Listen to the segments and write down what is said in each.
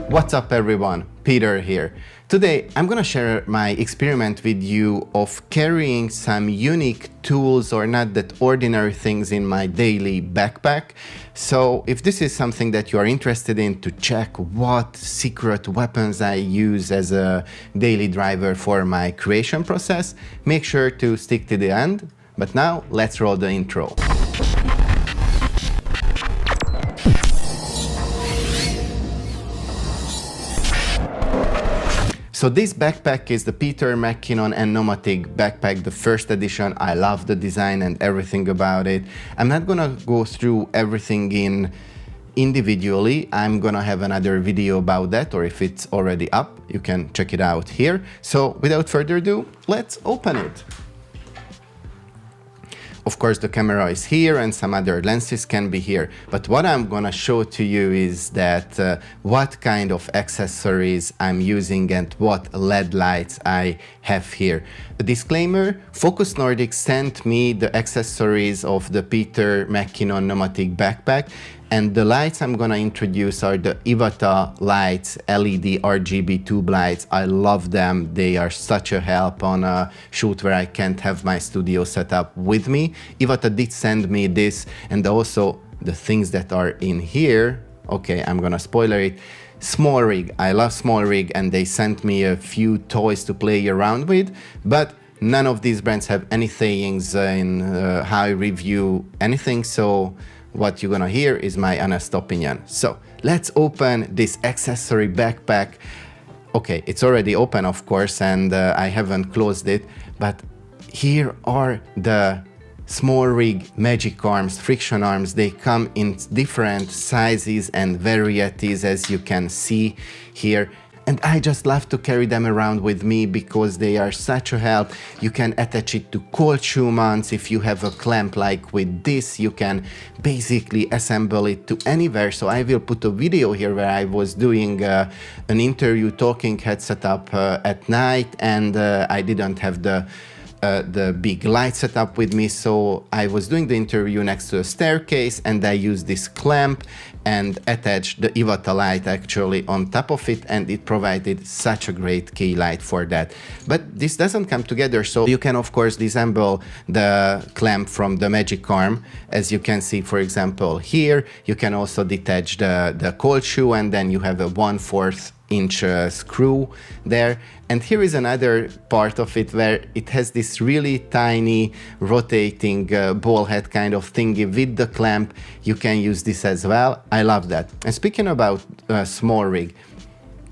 What's up everyone, Peter here. Today I'm gonna share my experiment with you of carrying some unique tools or not that ordinary things in my daily backpack. So if this is something that you are interested in to check what secret weapons I use as a daily driver for my creation process, make sure to stick to the end. But now let's roll the intro. So this backpack is the Peter McKinnon and Nomadic backpack, the first edition. I love the design and everything about it. I'm not gonna go through everything individually. I'm gonna have another video about that, or if it's already up, you can check it out here. So without further ado, let's open it. Of course, the camera is here and some other lenses can be here. But what I'm gonna show to you is that what kind of accessories I'm using and what LED lights I have here. A disclaimer, Focus Nordic sent me the accessories of the Peter McKinnon Nomadic backpack, and the lights I'm gonna introduce are the Iwata lights, LED RGB tube lights. I love them. They are such a help on a shoot where I can't have my studio set up with me. Iwata did send me this, and also the things that are in here. Okay, I'm gonna spoiler it. Small rig. I love small rig, and they sent me a few toys to play around with, but none of these brands have any sayings in how I review anything, so what you're gonna hear is my honest opinion. So let's open this accessory backpack. Okay, it's already open, of course, and I haven't closed it, but here are the small rig magic arms, friction arms. They come in different sizes and varieties, as you can see here. And I just love to carry them around with me because they are such a help. You can attach it to cold shoe mounts. If you have a clamp like with this, you can basically assemble it to anywhere. So I will put a video here where I was doing an interview talking head setup at night, and I didn't have the big light setup with me, so I was doing the interview next to a staircase, and I used this clamp and attached the Iwata light actually on top of it, and it provided such a great key light for that. But this doesn't come together, so you can of course disassemble the clamp from the magic arm, as you can see, for example, here. You can also detach the cold shoe, and then you have a 1/4 inch screw there. And here is another part of it where it has this really tiny rotating ball head kind of thingy with the clamp. You can use this as well. I love that. And speaking about small rig,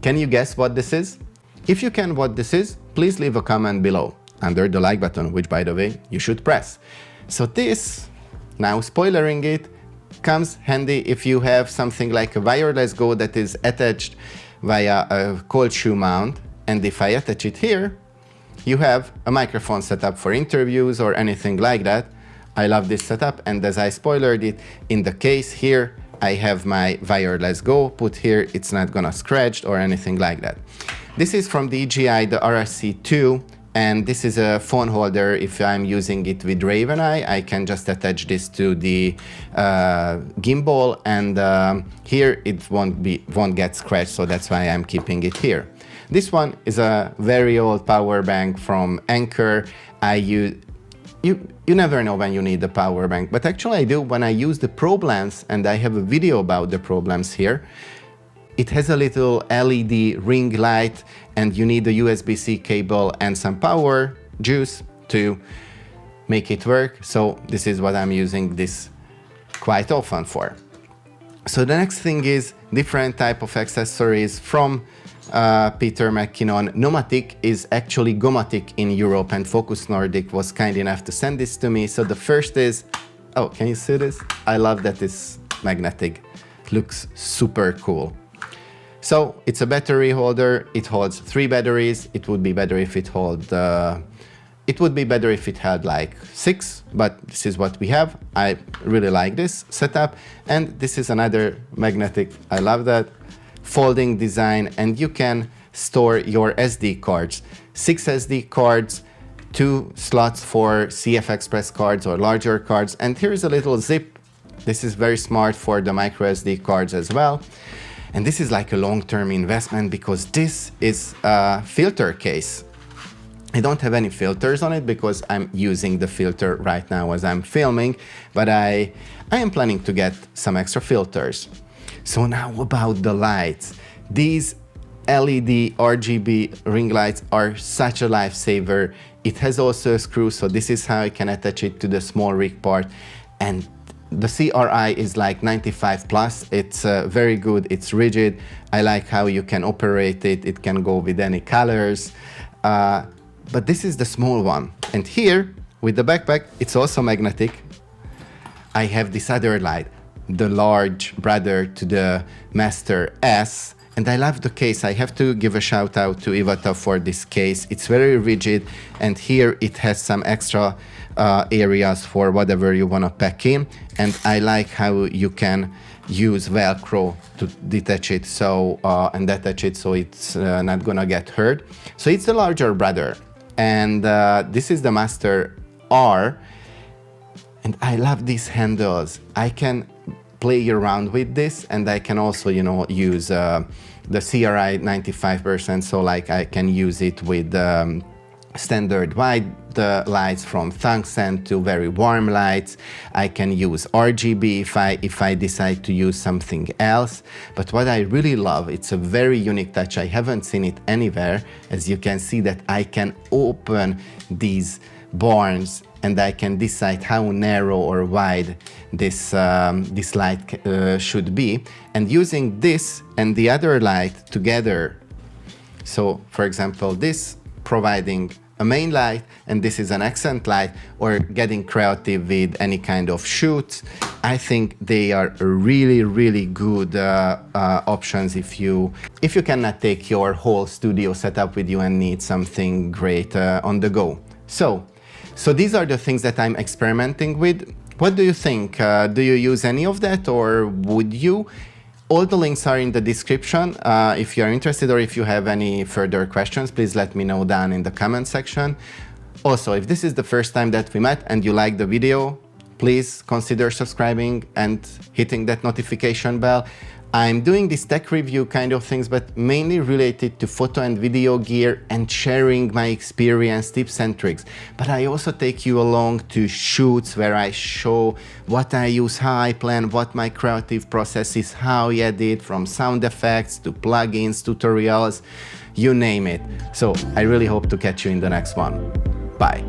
can you guess what this is? If you can what this is, please leave a comment below under the like button, which by the way you should press. So this, now spoilering it, comes handy if you have something like a wireless Go that is attached via a cold shoe mount, and if I attach it here, you have a microphone setup for interviews or anything like that. I love this setup, and as I spoilered it, in the case here, I have my wireless Go put here. It's not gonna scratch or anything like that. This is from DJI, the RSC2, and this is a phone holder. If I'm using it with Raven Eye, I can just attach this to the gimbal, and here it won't get scratched, so that's why I'm keeping it here. This one is a very old power bank from Anker. You never know when you need the power bank, but actually I do when I use the probe lens, and I have a video about the probe lens here. It has a little LED ring light, and you need a USB-C cable and some power juice to make it work. So this is what I'm using this quite often for. So the next thing is different type of accessories from Peter McKinnon. Nomadic is actually Gomatic in Europe, and Focus Nordic was kind enough to send this to me. So the first is, oh, can you see this? I love that it's magnetic. Looks super cool. So it's a battery holder. It holds 3 batteries. It would be better if it had like 6, but this is what we have. I really like this setup, and this is another magnetic. I love that folding design, and you can store your SD cards. 6 SD cards, 2 slots for CF Express cards or larger cards, and here is a little zip This is very smart for the micro SD cards as well. And this is like a long-term investment because this is a filter case. I don't have any filters on it because I'm using the filter right now as I'm filming, but I am planning to get some extra filters. So now about the lights. These LED RGB ring lights are such a lifesaver. It has also a screw, so this is how I can attach it to the small rig part. And the CRI is like 95 plus. It's very good, it's rigid. I like how you can operate it. It can go with any colors. But this is the small one. And here, with the backpack, it's also magnetic. I have this other light, the large brother to the Master S. And I love the case. I have to give a shout out to Iwata for this case. It's very rigid. And here it has some extra areas for whatever you want to pack in. And I like how you can use Velcro to detach it and attach it so it's not gonna get hurt. So it's the larger brother. And this is the Master R, and I love these handles. I can play around with this, and I can also, use the CRI 95%, so like I can use it with standard white lights from tungsten to very warm lights. I can use RGB if I decide to use something else. But what I really love, it's a very unique touch. I haven't seen it anywhere. As you can see that I can open these barns and I can decide how narrow or wide this light should be. And using this and the other light together, so for example, this providing a main light and this is an accent light, or getting creative with any kind of shoots, I think they are really, really good options if you cannot take your whole studio setup with you and need something great on the go. So these are the things that I'm experimenting with. What do you think? Do you use any of that, or would you? All the links are in the description. If you're interested or if you have any further questions, please let me know down in the comment section. Also, if this is the first time that we met and you like the video, please consider subscribing and hitting that notification bell. I'm doing these tech review kind of things, but mainly related to photo and video gear and sharing my experience, tips and tricks. But I also take you along to shoots where I show what I use, how I plan, what my creative process is, how I edit, from sound effects to plugins, tutorials, you name it. So I really hope to catch you in the next one. Bye.